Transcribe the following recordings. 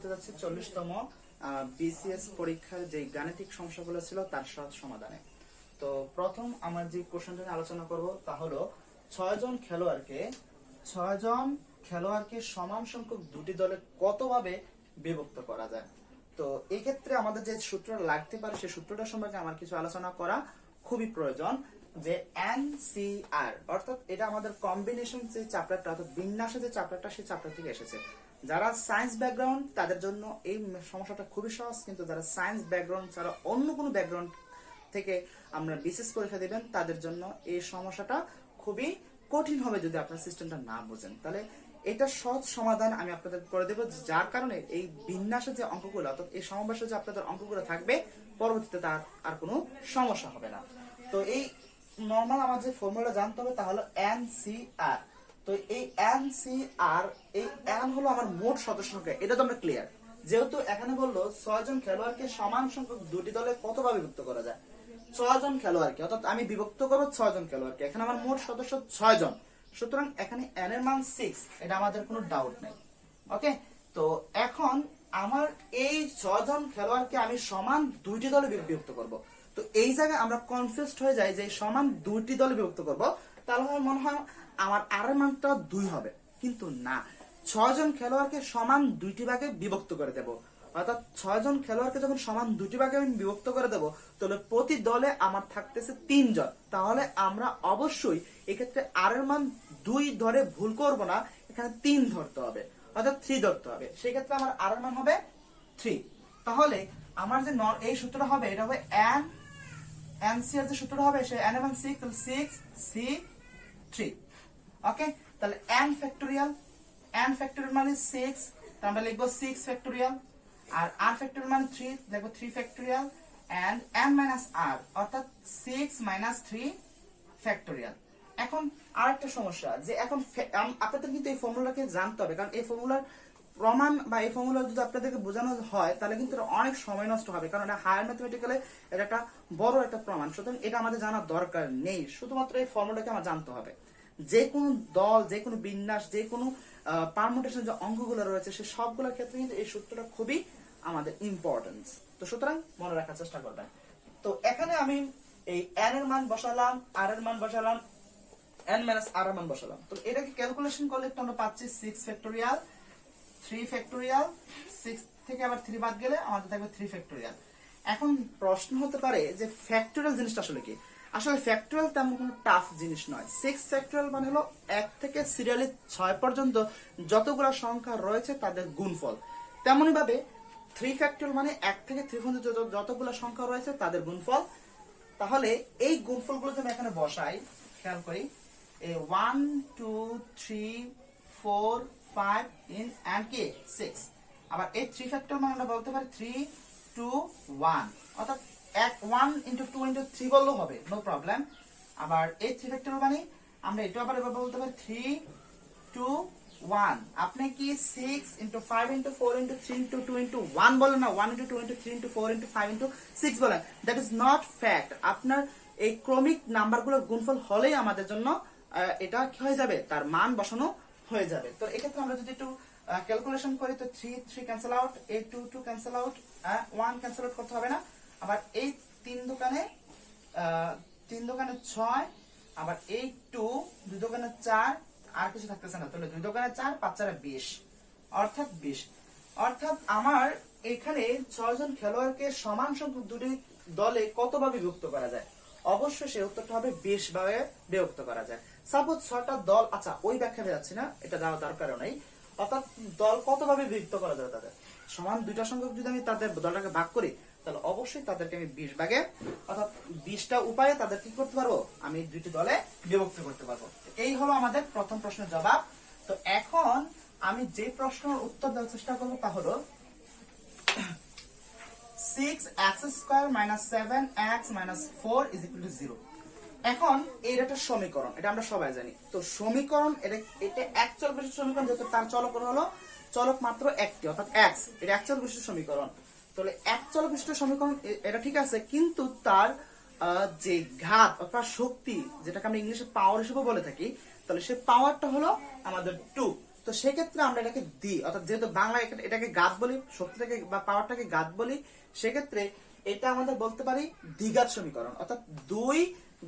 করতে যাচ্ছি 40তম বিসিএস পরীক্ষার যে গাণিতিক সমস্যাগুলো ছিল তার সহজ সমাধানে। তো প্রথম আমার যে কোশ্চেনটা নিয়ে আলোচনা করব তা হলো 6 জন খেলোয়াড়কে সমান সংখ্যক দুটি দলে কতভাবে বিভক্ত করা যায়। তো এই ক্ষেত্রে আমাদের যে সূত্রটা লাগতে পারে সেই সূত্রটা সম্পর্কে আমার কিছু আলোচনা করা খুবই প্রয়োজন। যে NCR অর্থাৎ এটা আমাদের কম্বিনেশন যে চ্যাপ্টারটা অর্থাৎ বিন্যাসের যে চ্যাপ্টারটা সেই চ্যাপ্টার থেকে এসেছে। যারা সায়েন্স ব্যাকগ্রাউন্ড তাদের জন্য এই সমস্যাটা খুবই সহজ, কিন্তু যারা সায়েন্স ব্যাকগ্রাউন্ড ছাড়া অন্য কোনো ব্যাকগ্রাউন্ড থেকে আমরা বিশেষ পরীক্ষা দিবেন তাদের জন্য এই সমস্যাটা খুবই কঠিন হবে যদি আপনার সিস্টেমটা না বোঝেন। তাহলে এটা সহজ সমাধান আমি আপনাদের করে দেবো, যার কারণে এই বিন্যাসের যে অঙ্কগুলো অর্থাৎ এই সমাবেশের যে আপনাদের অঙ্কগুলো থাকবে পরবর্তীতে তার আর কোনো সমস্যা হবে না। তো এই নর্মাল আমার যে ফর্মুলা জানতে হবে তা হলো NCR। তো এই NCR এই N হলো আমার মোট সদস্য সংখ্যা, এটা তো আমরা ক্লিয়ার। যেহেতু এখানে বললো 6 জন খেলোয়াড়কে সমান সংখ্যক দুটি দলে কতভাবে বিভক্ত করা যায়। 6 জন খেলোয়াড়কে অর্থাৎ আমি বিভক্ত করবো 6 জন খেলোয়াড়কে, এখানে আমার মোট সদস্য 6 জন, সুতরাং এখানে N এর মান 6, এটা আমাদের কোনো ডাউট নেই। ওকে, তো এখন আমার এই 6 জন খেলোয়াড়কে আমি সমান দুইটি দলে বিভক্ত করব। তো এই জায়গায় আমরা কনফিউজড হয়ে যাই যে সমান দুইটি দলে বিভক্ত করব, তাহলে মনে হয় আমার আর এর মানটা 2 হবে, কিন্তু না, 6 জন খেলোয়াড়কে সমান দুইটি ভাগে বিভক্ত করে দেব। অর্থাৎ 6 জন খেলোয়াড়কে যখন সমান দুটি ভাগে আমি বিভক্ত করে দেব তাহলে প্রতি দলে আমার থাকতেছে 3 জন। তাহলে আমরা অবশ্যই এক্ষেত্রে আর এর মান 2 ধরে ভুল করব না, এখানে 3 ধরতে হবে অর্থাৎ 3 ধরতে হবে। সেই ক্ষেত্রে আমার আর এর মান হবে 3। তাহলে আমার যে এই সূত্রটা হবে এটা হবে NCR যে সূত্রটা হবে সে n এর মান 6, তাহলে 6C3। ওকে, তাহলে n ফ্যাক্টোরিয়াল মানে 6, তাহলে আমরা লিখব 6 ফ্যাক্টোরিয়াল, আর r ফ্যাক্টোরিয়াল মানে 3, লিখব 3 ফ্যাক্টোরিয়াল, and n r অর্থাৎ 6 - 3 ফ্যাক্টোরিয়াল। এখন আরেকটা সমস্যা যে এখন আপনাদের কিন্তু এই ফর্মুলাকে জানতে হবে, কারণ এই ফর্মুলার প্রমাণ বা এই ফর্মুলা যদি আপনাদেরকে বোঝানো হয় তাহলে কিন্তু অনেক সময় নষ্ট হবে, কারণ এটা হায়ার ম্যাথমেটিক্যালে এটা একটা বড় একটা প্রমাণ। সুতরাং এটা আমাদের জানার দরকার নেই, শুধুমাত্র এই ফর্মুলাকে আমার জানতে হবে। যে কোনো দল, যে কোনো বিন্যাস, যে কোনো পারমুটেশন যে অঙ্কগুলো রয়েছে সে সবগুলোর ক্ষেত্রে কিন্তু এই সূত্রটা খুবই আমাদের ইম্পর্টেন্স। তো সুতরাং মনে রাখার চেষ্টা করবেন। তো এখানে আমি এই n এর মান বসালাম, r এর মান বসালাম, n - r এর মান বসালাম। তো এটাকে ক্যালকুলেশন করলে একটু আমরা পাচ্ছি 6 ফ্যাক্টোরিয়াল, 3 ফ্যাক্টোরিয়াল, 6 থেকে আবার 3 বাদ গেলে আমাদের থাকবে 3 ফ্যাক্টোরিয়াল। এখন প্রশ্ন হতে পারে যে ফ্যাক্টোরিয়াল জিনিসটা আসলে কি। আসলে ফ্যাক্টোরিয়াল তেমন কোনো টাফ জিনিস নয়। 6 ফ্যাক্টোরিয়াল মানে হলো 1 থেকে সিরিয়ালি 6 পর্যন্ত যতগুলো সংখ্যা রয়েছে তাদের গুণফল। তেমনি ভাবে 3 ফ্যাক্টোরিয়াল মানে 1 থেকে 3 পর্যন্ত যতগুলো সংখ্যা রয়েছে তাদের গুণফল। তাহলে এই গুণফলগুলো যদি আমি এখানে বসাই, খেয়াল করি, 1 2 3 4 5 in and k 6। আবার এই 3 ফ্যাক্টর মানে আমরা বলতে পারি 3 2 1, অর্থাৎ 1 into 2 into 3 বললেও হবে, নো প্রবলেম। আবার এই 3 ফ্যাক্টর মানে আমরা এটা আবার এভাবে বলতে পারি 3 2 1। আপনি কি 6 into 5 into 4 into 3 into 2 into 1 বলেন না, 1 into 2 into 3 into 4 into 5 into 6 বলেন, দ্যাট ইজ নট ফ্যাক্ট। আপনার এই ক্রমিক নাম্বারগুলোর গুণফল হলেই আমাদের জন্য এটা কি হয়ে যাবে, তার মান বসানো হয়ে যাবে। তো এক্ষেত্রে আমরা যদি একটু ক্যালকুলেশন করি তো 3 3 ক্যান্সেল আউট, এই 2 2 ক্যান্সেল আউট, 1 ক্যান্সেল আউট করতে হবে না। আবার এই 3 দোকানে 6, আবার এই 2 2 দোকানে 4, আর কিছু থাকতেছে না, তাহলে 2 দোকানে 4 5 4 20, অর্থাৎ 20। অর্থাৎ আমার এখানে 6 জন খেলোয়াড়কে সমান সংখ্যক দুটি দলে কতভাবে বিভক্ত করা যায়। অবশ্যই সেই উত্তরটা হবে 20 ভাবে বিভক্ত করা যায়। সাপোজ 6টা দল, আচ্ছা ওই ব্যাখ্যা যাচ্ছি না, এটা যাওয়া দরকারও নেই। অর্থাৎ দল কতভাবে বিভক্ত করা যাবে, তাদের সমান দুইটা সংখ্যক যদি আমি তাদের দলটাকে ভাগ করি তাহলে অবশ্যই তাদেরকে আমি 20 ভাগে অর্থাৎ 20টা উপায়ে তাদের কি করতে পারবো, আমি দুইটি দলে বিভক্ত করতে পারবো। এই হলো আমাদের প্রথম প্রশ্নের জবাব। তো এখন আমি যে প্রশ্নের উত্তর দেওয়ার চেষ্টা করবো তা হলো 6x² - 7x - 4 = 0। এখন এর একটা সমীকরণ, এটা আমরা সবাই জানি। তো সমীকরণ এটা এক চলক বিশিষ্ট সমীকরণ, যেহেতু তার চলক হলো চলক মাত্র একটি অর্থাৎ x, এটা এক চলক বিশিষ্ট সমীকরণ। তাহলে এক চলক বিশিষ্ট সমীকরণ এটা ঠিক আছে, কিন্তু তার যে ঘাত অর্থাৎ শক্তি, যেটাকে আমরা ইংলিশে পাওয়ার হিসেবে বলে থাকি, তাহলে সে পাওয়ারটা হলো আমাদের 2। তো সেক্ষেত্রে আমরা এটাকে দিই, অর্থাৎ যেহেতু বাংলা এটাকে ঘাত বলি, শক্তিটাকে বা পাওয়ারটাকে ঘাত বলি, সেক্ষেত্রে এটা আমাদের বলতে পারি দ্বিঘাত সমীকরণ, অর্থাৎ 2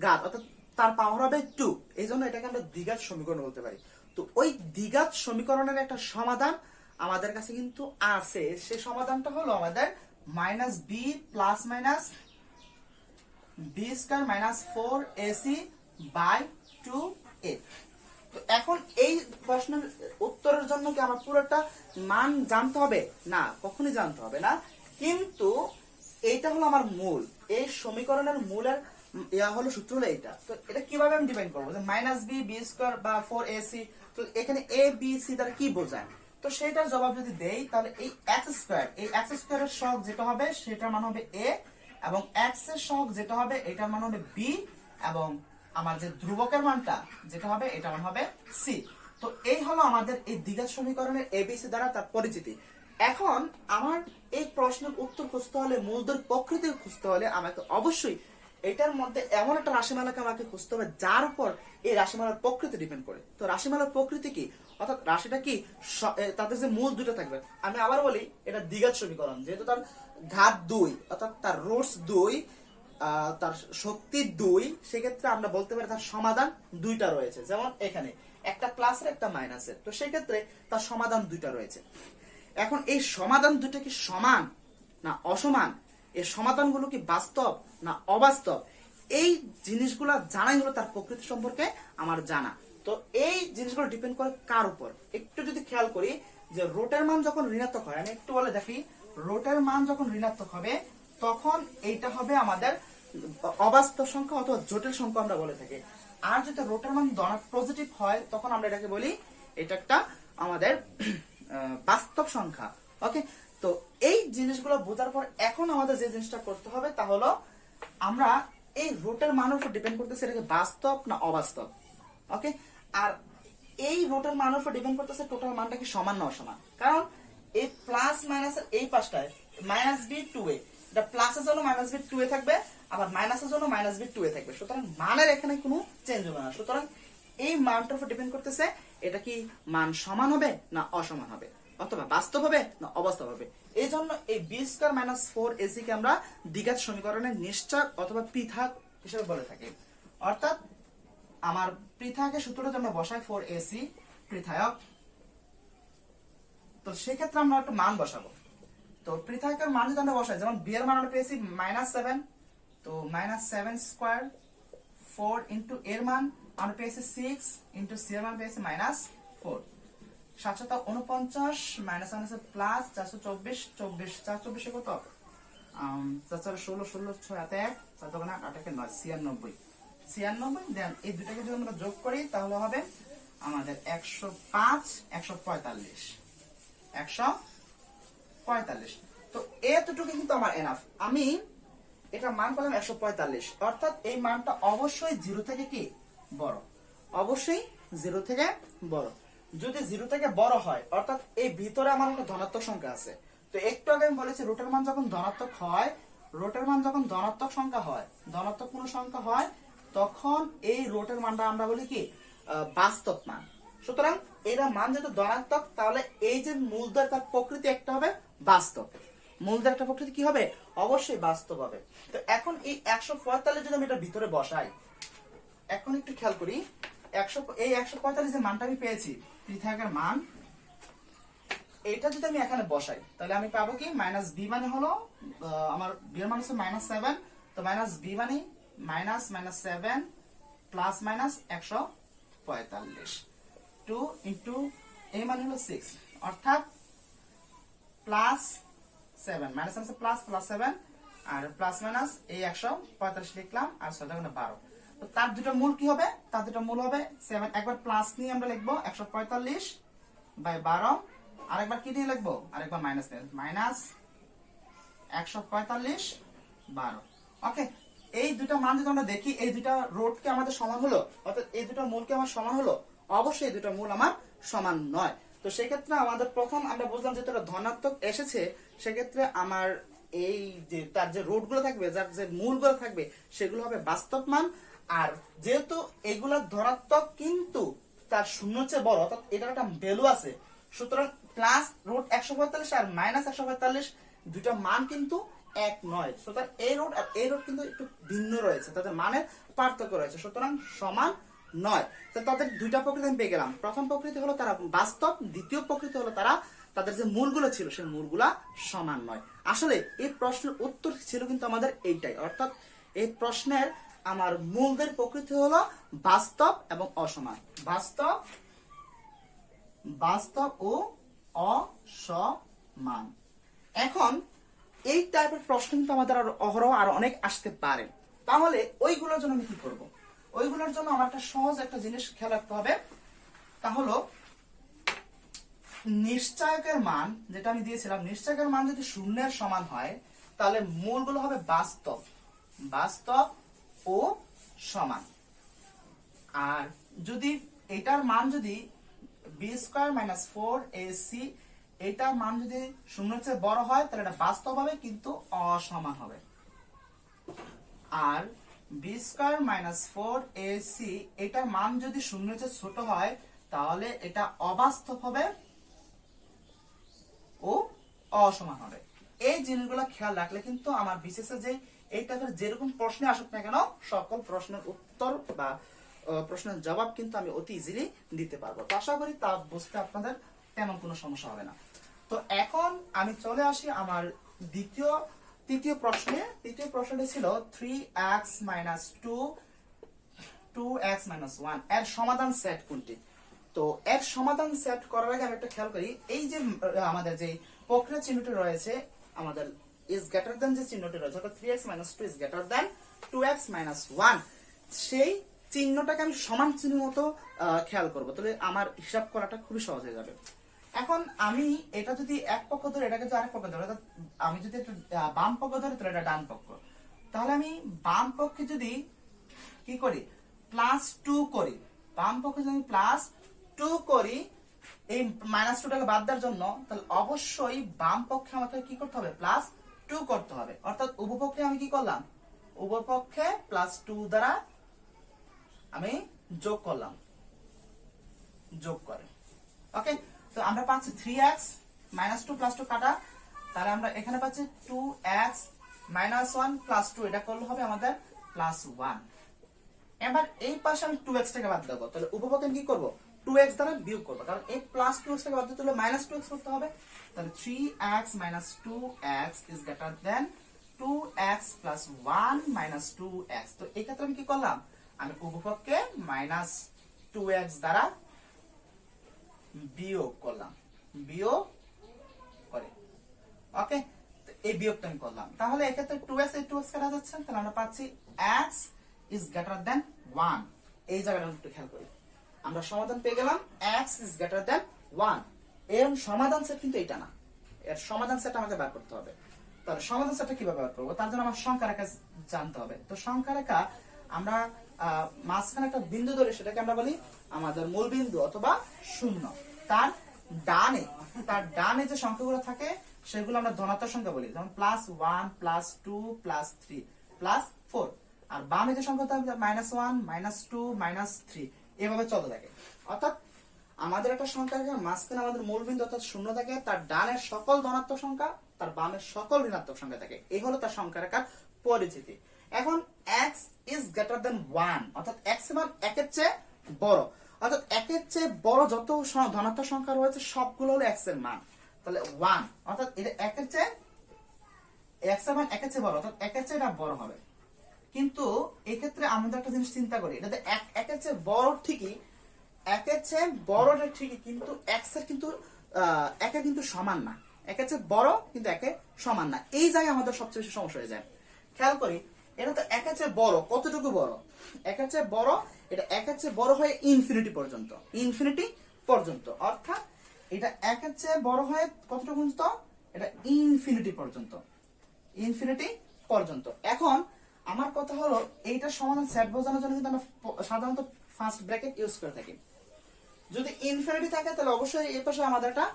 ঘাত, অর্থাৎ তার পাওয়ার হবে 2, এই জন্য এটাকে আমরা দ্বিঘাত সমীকরণ বলতে পারি। তো ওই দ্বিঘাত সমীকরণের একটা সমাধান আমাদের কাছে কিন্তু আছে, সেই সমাধানটা হলো আমাদের minus B plus minus B square minus 4ac by 2a। তো এখন এই প্রশ্নের উত্তরের জন্য কি আমার পুরোটা মান জানতে হবে? না, কখনোই জানতে হবে না, কিন্তু এইটা হলো আমার মূল, এই সমীকরণের মূলের হলো সূত্র হলো এইটা। তো এটা কিভাবে আমি ডিফাইন করবো, যে মাইনাস বি বি স্কয়ার বা 4ac, তো এখানে এ বি সি দ্বারা কি বোঝায়? তো সেটার জবাব যদি দেই, তাহলে এই এক্স স্কয়ার, এই এক্স স্কয়ারের সহগ যেটা হবে সেটার মান হবে a, এবং এক্স এর সহগ যেটা হবে এটার মান হবে b, এবং আমার যে ধ্রুবকের মানটা যেটা হবে এটার মান হবে c। তো এই হলো আমাদের এই দ্বিঘাত সমীকরণের এবিসি দ্বারা তার পরিচিতি। এখন আমার এই প্রশ্নের উত্তর খুঁজতে হলে, মূলধন প্রকৃতি খুঁজতে হলে আমাকে অবশ্যই এটার মধ্যে এমন একটা রাশিমালাকে আমাকে খুঁজতে হবে যার উপর এই রাশিমালার প্রকৃতি ডিপেন্ড করে। তো রাশিমালার প্রকৃতি কি, অর্থাৎ রাশিটা কি, তাদের যে মূল দুটো থাকবে। আমি আবার বলি, এটা দ্বিঘাত সমীকরণ, যেহেতু তার ঘাত 2, অর্থাৎ তার রুটস 2, তার শক্তি 2, সেক্ষেত্রে আমরা বলতে পারি তার সমাধান 2টা রয়েছে। যেমন এখানে একটা প্লাসের একটা মাইনাসের, তো সেক্ষেত্রে তার সমাধান 2টা রয়েছে। এখন এই সমাধান দুটো কি সমান না অসমান, এই সমাধানগুলো কি বাস্তব না অবাস্তব, এই জিনিসগুলো জানাই হলো তার প্রকৃতি সম্পর্কে আমার জানা। তো এই জিনিসগুলো ডিপেন্ড করে কার উপর, একটু যদি খেয়াল করি, যে রুটের মান যখন ঋণাত্মক হয়, আমি একটু বলে দেখি, রুটের মান যখন ঋণাত্মক হবে তখন এইটা হবে আমাদের অবাস্তব সংখ্যা অথবা জটিল সংখ্যা আমরা বলে থাকি। আর যদি রুটের মান পজিটিভ হয় তখন আমরা এটাকে বলি এটা একটা আমাদের বাস্তব সংখ্যা। ওকে, তো এই জিনিসগুলো বোঝার পর এখন আমাদের যে জিনিসটা করতে হবে তা হলো, আমরা এই রুটের মানের উপর ডিপেন্ড করতেছে এটাকে বাস্তব না অবাস্তব। ওকে, আর এই রুটের মানের উপর ডিপেন্ড করতেছে টোটাল মানটা কি সমান না অসমান। কারণ এই প্লাস মাইনাসের এই পাশটায় মাইনাস বি 2a, এটা প্লাসের জন্য মাইনাস বি 2a থাকবে, আবার মাইনাসের জন্য মাইনাস বি 2a থাকবে। সুতরাং মানের এখানে কোনো চেঞ্জ হবে না। সুতরাং এই মানটার উপর ডিপেন্ড করতেছে এটা কি মান সমান হবে না অসমান হবে, অথবা বাস্তব হবে না অবাস্তব হবে। এই জন্য এই বি স্কয়ার মাইনাস 4ac কে আমরা দ্বিঘাত সমীকরণের নিশ্চক অথবা পৃথক হিসেবে বলে থাকি। অর্থাৎ আমার পৃথকের সূত্রটা আমরা বসাই 4ac পৃথক, তো সেক্ষেত্রে আমরা একটা মান বসাবো। তো পৃথকের মান যদি আমরা বসাই, যেমন বি এর মান আমরা পেয়েছি -7, তো -7 স্কয়ার 4 ইন্টু এর মান আমরা পেয়েছি 6 ইন্টু সি এর মান পেয়েছি -4, 749 মাইনাস মাইনাসে প্লাস 424, 24 424 কত, 4 16 16 6 1 4 2 8 8 9 96 96। দেন এই দুটাকে যদি আমরা যোগ করি তাহলে হবে আমাদের 105 145 145। তো এতটুকু কিন্তু আমার এনাফ, আমি এটা মান পেলাম 145, অর্থাৎ এই মানটা অবশ্যই 0 থেকে কি বড়, অবশ্যই 0 থেকে বড়। যদি 0 থেকে বড় হয়, অর্থাৎ এই ভিতরে আমার একটা ধনাত্মক সংখ্যা আছে। তো একটু আগে আমি বলেছি রুটের মান যখন ধনাত্মক হয়, রুটের মান যখন ধনাত্মক সংখ্যা হয়, ধনাত্মক কোনো সংখ্যা হয়, তখন এই রুটের মানটা আমরা বলি কি বাস্তব মান। সুতরাং এর মান যেহেতু ধনাত্মক, তাহলে এই যে মূলধন তার প্রকৃতি একটা হবে বাস্তব, মূলধন একটা প্রকৃতি কি হবে অবশ্যই বাস্তব হবে। তো এখন এই 145 যদি আমি এটা ভিতরে বসাই, এখন একটু খেয়াল করি, এই 145 যে মানটা আমি পেয়েছি পৃথকের মান, এটা যদি আমি এখানে বসাই তাহলে আমি পাবো কি মাইনাস বি মানে হলো আমার বি এর মান হচ্ছে -7, তো মাইনাস বি মানে -7 প্লাস মাইনাস 145, 2 ইন্টু এ মানে হলো 6, অর্থাৎ প্লাস 7 মাইনাস আছে প্লাস প্লাস 7 আর প্লাস মাইনাস এই 145 লিখলাম আর 6 গুণে 12। তো তার দুটো মূল কি হবে, তার দুটো মূল হবে 7, একবার প্লাস নিয়ে আমরা লিখবো 145 বাই 12, আরেকবার কি দিয়ে লিখবো, আরেকবার মাইনাস দিয়ে মাইনাস 145 12। ওকে, এই দুটো মান যদি আমরা দেখি, এই দুটো রুটকে আমাদের সমান হলো, অর্থাৎ এই দুটো মূলকে আমার সমান হলো, অবশ্যই এই দুটো মূল আমার সমান নয়। তো সেক্ষেত্রে আমাদের প্রথম আমরা বুঝলাম যে এটা ধনাত্মক এসেছে, সেক্ষেত্রে আমার এই যে তার যে রুট গুলো থাকবে, যার যে মূলগুলো থাকবে সেগুলো হবে বাস্তব মান। আর যেহেতু এগুলো ধনাত্মক কিন্তু তার শূন্য চেয়ে বড়, অর্থাৎ এটার একটা ভ্যালু আছে, সুতরাং প্লাস রুট 145 আর মাইনাস 145 দুইটা মান কিন্তু এক নয়। সুতরাং এই রুট আর এই রুট কিন্তু একটু ভিন্ন রয়েছে, তাদের মানের পার্থক্য রয়েছে, সুতরাং সমান নয়। তো তাদের দুইটা প্রকৃতি আমি পেয়ে গেলাম। প্রথম প্রকৃতি হলো তারা বাস্তব, দ্বিতীয় প্রকৃতি হলো তারা তাদের যে মূলগুলো ছিল সেই মূলগুলা সমান নয়। আসলে এই প্রশ্নের উত্তর ছিল কিন্তু আমাদের এইটাই, অর্থাৎ এই প্রশ্নের আমার মূলদের প্রকৃতি হলো বাস্তব এবং অসমান, বাস্তব ও অসমান। এখন এই টাইপের প্রশ্ন কিন্তু আমাদের অহরহ আরো অনেক আসতে পারে। তাহলে ওইগুলোর জন্য আমি কি করব? ওইগুলোর জন্য আমার একটা সহজ একটা জিনিস খেয়াল রাখতে হবে, তা হলো নিশ্চয়কের মান যেটা আমি দিয়েছিলাম, নিশ্চয়কের মান যদি শূন্যের সমান হয় তাহলে মূলগুলো হবে বাস্তব ও সমান। আর যদি এটার মান যদি বি স্কয়ার মাইনাস 4ac এটার মান যদি শূন্যের চেয়ে বড় হয় তাহলে এটা বাস্তব হবে কিন্তু অসমান হবে। আর বি স্কয়ার মাইনাস 4ac এটার মান যদি শূন্যের চেয়ে ছোট হয় তাহলে এটা অবাস্তব হবে ও অসমান হবে। এই জিনিসগুলো খেয়াল রাখলে কিন্তু আমার বিশেষে যে এই টাইপের যেরকম প্রশ্নে আসুক না কেন সকল প্রশ্নের উত্তর বা প্রশ্নের জবাব কিন্তু আমি অতি ইজিলি দিতে পারবো। তো আশা করি তা বুঝতে আপনাদের তেমন কোনো সমস্যা হবে না। তো এখন আমি চলে আসি আমার তৃতীয় প্রশ্নে। তৃতীয় প্রশ্নটি ছিল 3x minus 2x minus 1 এর সমাধান সেট কোনটি? তো এর সমাধান সেট করার আগে আমি একটা খেয়াল করি, এই যে আমাদের যে প্রক্রিয়া চিহ্নটি রয়েছে, আমাদের ইজ গ্রেটার দ্যান যে চিহ্নটি রয়েছে, অর্থাৎ 3x minus 2 is greater than 2x minus 1, সেই চিহ্নটাকে আমি সমান চিহ্ন মতো খেয়াল করবো, তাহলে আমার হিসাব করাটা খুবই সহজ হয়ে যাবে। এখন আমি এটা যদি এক পক্ষ ধরে এটাকে যদি আরেক পক্ষ ধরে, অর্থাৎ আমি যদি একটু বাম পক্ষ ধরে তাহলে এটা ডান পক্ষ, তাহলে আমি বাম পক্ষে যদি কি করি +2 করি, বাম পক্ষে যদি +2 করি এই -2টাকে বাদ দেওয়ার জন্য, তাহলে অবশ্যই বাম পক্ষে আমাকে কি করতে হবে +2 করতে হবে। অর্থাৎ উভয়পক্ষে আমি কি করলাম, উভয়পক্ষে +2 দ্বারা আমি যোগ করলাম, যোগ করে। ওকে, তো আমরা পাচ্ছি 3x -2 +2 কাটা, তাহলে আমরা এখানে পাচ্ছি 2x -1 +2, এটা করলে হবে আমাদের +1। এবার এই পাশে আমি 2x টাকে বাদ দেবো, তাহলে উপপক্ষে কি করব 2x দ্বারা বিয়োগ করব, কারণ এই +2x টাকে বাদ দিতে হলে -2x করতে হবে। তাহলে 3x - 2x is greater than 2x + 1 - 2x। তো এই ক্ষেত্রে আমি কি করলাম, আমি উপপক্ষে -2x দ্বারা বিয়োগ করলাম, বিয়োগ করে। ওকে, এই বিয়োগটা আমি করলাম, তাহলে এক্ষেত্রে 2x এই 2x কাটা যাচ্ছে, তাহলে আমরা পাচ্ছি x is greater than 1। এই জায়গাটা একটু খেয়াল করি, আমরা সমাধান পেয়ে গেলাম x is greater than 1। এর সমাধান সেট কিন্তু এটা না, এর সমাধান সেট আমাকে বের করতে হবে। তাহলে সমাধান সেটটা কিভাবে বের করব, তার জন্য আমার সংখ্যা রেখা জানতে হবে। তো সংখ্যা রেখা আমরা মাঝখানে একটা বিন্দু ধরে সেটাকে আমরা বলি আমাদের মূল বিন্দু অথবা শূন্য। তার ডানে যে সংখ্যাগুলো থাকে সেগুলো আমরা ধনাত্মক সংখ্যা বলি, যেমন +1 +2 +3 +4। আর বামে যে সংখ্যা থাকে -1 -2 -3 এভাবে চলতে থাকে। অর্থাৎ আমাদের একটা সংখ্যা থাকে, মাঝখানে আমাদের মূল বিন্দু অর্থাৎ শূন্য থাকে, তার ডানের সকল ধনাত্মক সংখ্যা, তার বামের সকল ঋণাত্মক সংখ্যা থাকে। এই হলো তার সংখ্যা রেখার পরিচিতি। এখন x is greater than 1, অর্থাৎ x এর মান 1 এর চেয়ে বড়, অর্থাৎ 1 এর চেয়ে বড় যত ধনাত্মক সংখ্যা রয়েছে সবগুলো হলো x এর মান। তাহলে 1 অর্থাৎ এটা 1 এর চেয়ে, x এর মান 1 এর চেয়ে বড়, অর্থাৎ 1 এর চেয়ে এটা বড় হবে। কিন্তু এই ক্ষেত্রে আমাদের একটা জিনিস চিন্তা করি, এটাতে 1 এর চেয়ে বড় ঠিকই, 1 এর চেয়ে বড়টা ঠিকই, কিন্তু x এর কিন্তু 1 এর কিন্তু সমান না, 1 এর চেয়ে বড় কিন্তু 1 এর সমান না। এই জায়গায় আমাদের সবচেয়ে বেশি সমস্যা হয়ে যায়। খেয়াল করি, এটা তো 1 এর চেয়ে বড়, কতটুকু বড়, 1 এর চেয়ে বড়, এটা 1 এর চেয়ে বড় হয় ইনফিনিটি পর্যন্ত, অর্থাৎ এটা 1 এর চেয়ে বড় হয় কতটুকু পর্যন্ত, এটা ইনফিনিটি পর্যন্ত। এখন আমার কথা হলো এইটার সমাধান সেট বোঝানোর জন্য কিন্তু আমরা সাধারণত ফার্স্ট ব্র্যাকেট ইউজ করে থাকি। যদি ইনফিনিটি থাকে তাহলে অবশ্যই এই পাশে আমাদের একটা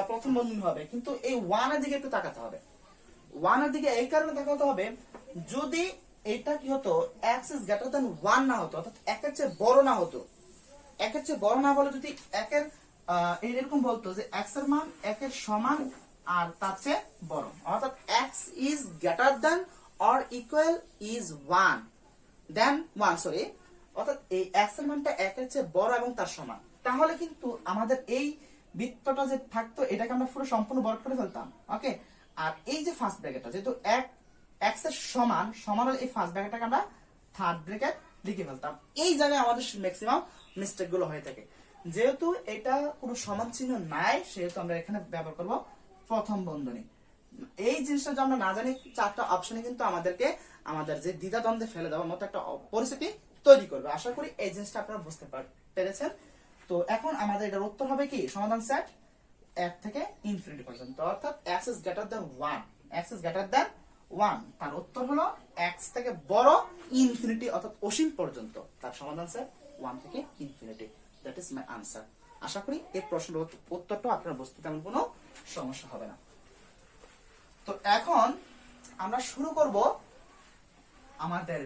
প্রথম বন্ধনী হবে, কিন্তু এই 1 এর দিকে একটু তাকাতে হবে। 1 এর দিকে এই কারণে তাকাতে হবে, যদি এটা কি হতো x is greater than 1 না হতো, অর্থাৎ 1 এর চেয়ে বড় না হতো, একের চেয়ে বড় না বলে যদি একের এইরকম বলতো যে x এর মান একের সমান আর তার চেয়ে বড়, অর্থাৎ x is greater than or equal is 1 then 1 sorry, অর্থাৎ এই x এর মানটা একের চেয়ে বড় এবং তার সমান, তাহলে কিন্তু আমাদের এই বৃত্তটা যে থাকতো এটাকে আমরা পুরো সম্পূর্ণ বর্গ করে ফেলতাম। ওকে, আর এই যে ফার্স্ট ব্র্যাকেটটা যেহেতু x এর সমান হলে এই ফার্স্ট ব্র্যাকেটটাকে আমরা থার্ড ব্র্যাকেট লিখে ফেলতাম। এই জায়গায় আমাদের ম্যাক্সিমাম মিস্টেক গুলো হয়ে থাকে। যেহেতু এটা কোনো সমান চিহ্ন নাই সেহেতু আমরা এখানে ব্যবহার করব প্রথম বন্ধনী। এই জিনিসটা যদি আমরা না জানি চারটা অপশনে কিন্তু আমাদেরকে আমাদের যে দ্বিধাদ্বন্দ্বে ফেলে দেওয়ার মতো একটা পরিস্থিতি তৈরি করবে। আশা করি এই জিনিসটা আপনারা বুঝতে পেরেছেন। তো এখন আমাদের এটার উত্তর হবে কি, সমাধান সেট 1 থেকে ইনফিনিটি পর্যন্ত, অর্থাৎ x is greater than 1, x is greater than 1, তার উত্তর হলো x থেকে বড় ইনফিনিটি অর্থাৎ অসীম পর্যন্ত, তার সমাধান সেট 1 থেকে infinity. That is my answer. আশা করি এই প্রশ্নের উত্তরটা আপনারা বুঝতে তেমন কোনো সমস্যা হবে না। তো এখন আমরা শুরু করব আমাদের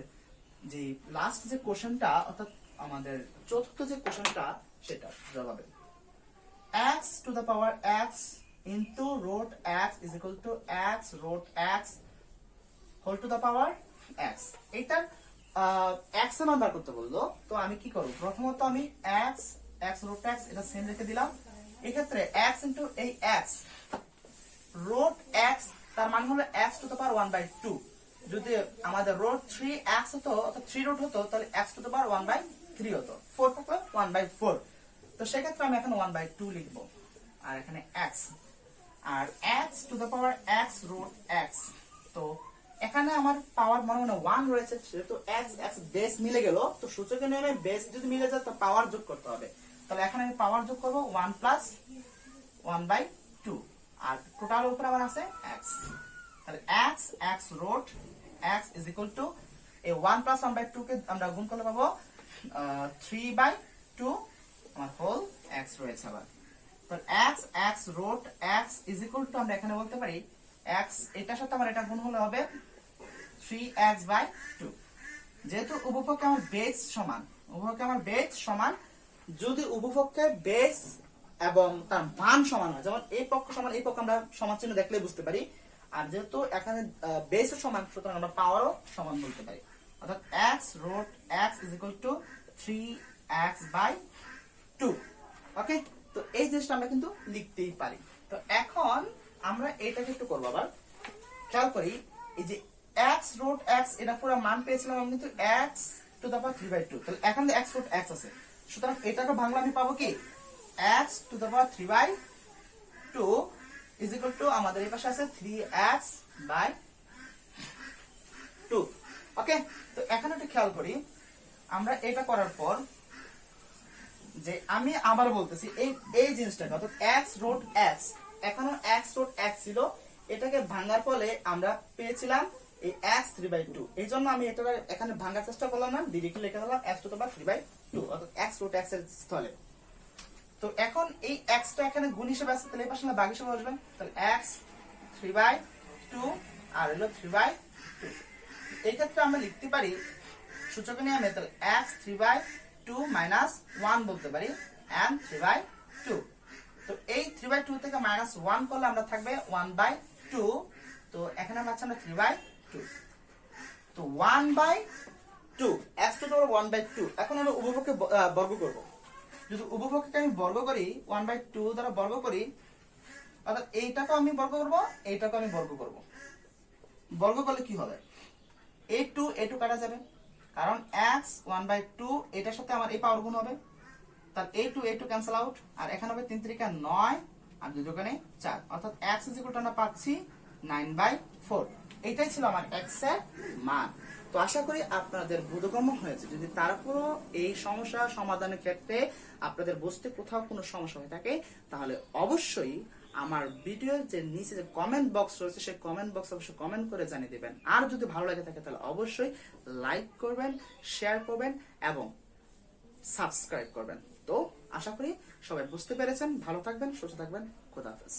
যে লাস্ট যে কোশ্চেনটা, অর্থাৎ আমাদের চতুর্থ যে কোশ্চেনটা সেটা জবাবে। x to the power x into root x is equal to x root x whole to the power x। এটার x এর মান বার করতে বললো, তো আমি কি করব, প্রথমত আমি x root x এটা সেম রেখে দিলাম। এই ক্ষেত্রে x into এই x root x তার মান হলো x to the power 1/2। যদি আমাদের root 3x হতো অর্থাৎ 3 root হতো তাহলে x to the power 1/3 হতো, 4 থাকলে 1/4। তো সেক্ষেত্রে আমি এখন 1/2 লিখবো, আর এখানে x R x to the power x root x। তো এখানে আমার পাওয়ার মনে মনে 1 রয়েছে, সেহেতু x বেস মিলে গেল। তো সূচকের নিয়মে বেস যদি মিলে যায় তো পাওয়ার যোগ করতে হবে। তাহলে এখানে আমি পাওয়ার যোগ করব 1 plus 1/2, আর টোটাল উপরে আমার আছে x। তাহলে x root x is equal to এই 1 plus 1/2 কে আমরা গুণ করলে পাবো 3/2 আমার হোল x রয়েছে আবার। তো x root x is equal to আমরা এখানে বলতে পারি x এটার সাথে আমার এটা গুণ হলে হবে 3x/2। যেহেতু উভয়পক্ষে আমার বেস সমান, যদি উভয়পক্ষে বেস এবং তার মান সমান হয়, যেমন এই পক্ষ সমান এই পক্ষ আমরা সমান চিহ্ন দেখলে বুঝতে পারি, আর যেহেতু এখানে বেসও সমান সুতরাং আমরা পাওয়ারও সমান বলতে পারি, অর্থাৎ x root x is equal to 3x/2। ওকে, তো এই জিনিসটা আমরা কিন্তু লিখতেই পারি। তো এখন আমরা এটাকে একটু করবো, আবার খেয়াল করি এই যে x root x এটা পুরো মান পেয়েছিলাম আমি কিন্তু x to the power 3/2। তাহলে এখানে x root x আছে, সুতরাং এটাকে ভাঙলে আমি পাবো কি x to the power 3/2 is equal to আমাদের এই পাশে আছে 3x/2। ওকে, তো এখন একটু খেয়াল করি, আমরা এটা করার পর যে আমি আবার বলতেছি এই জিনিসটাকে, অর্থাৎ x root x এখনো x root x ছিল, এটাকে ভাঙার ফলে আমরা পেয়েছিলাম এই x 3/2। এই জন্য আমি এটা এখানে ভাঙার চেষ্টা করলাম না, ডিরেক্টলি লিখে দিলাম x to the power 3/2 অর্থাৎ x root x এর স্থলে। তো এখন এই x টা এখানে গুণ হিসেবে আছে, তাহলে এই পাশে ভাগ হিসেবে আসবে, তাহলে x 3/2 আর হলো 3/2। এই ক্ষেত্রে আমরা লিখতে পারি সূচকের নিয়মে, তাহলে x 3/2 minus 1 বলতে পারি and 3/2। তো এই 3/2 থেকে -1 করলে আমরা থাকবে 1/2। তো এখানে আমরা পাচ্ছি আমরা 3/2। তো 1/2 x to the power 1/2। এখন আমরা উভয়পক্ষে বর্গ করব। যদি উভয়পক্ষকে আমি বর্গ করি 1/2 দ্বারা বর্গ করি, অর্থাৎ এইটাকে আমি বর্গ করব, এইটাকে আমি বর্গ করব। বর্গ করলে কি হবে, a2 কাটা যাবে, কারণ x 1/2 এটার সাথে আমার এই পাওয়ার গুণ হবে, তার a2 ক্যান্সেল আউট, আর এখানে হবে 3 3 9 আর 2 2 4, অর্থাৎ x ইজ ইকুয়াল টু আমরা পাচ্ছি 9/4। এটাই ছিল আমার x এর মান। তো আশা করি আপনাদের বোধগম্য হয়েছে। যদি তারপরও এই সমস্যা সমাধানের ক্ষেত্রে আপনাদের বুঝতে কোথাও কোনো সমস্যা হয়ে থাকে তাহলে অবশ্যই আমার ভিডিওর যে নিচে যে কমেন্ট বক্স রয়েছে সেই কমেন্ট বক্সে অবশ্যই কমেন্ট করে জানিয়ে দেবেন। আর যদি ভালো লাগে থাকে তাহলে অবশ্যই লাইক করবেন, শেয়ার করবেন এবং সাবস্ক্রাইব করবেন। তো আশা করি সবাই বুঝতে পেরেছেন। ভালো থাকবেন, সুস্থ থাকবেন। খোদা হাফেজ।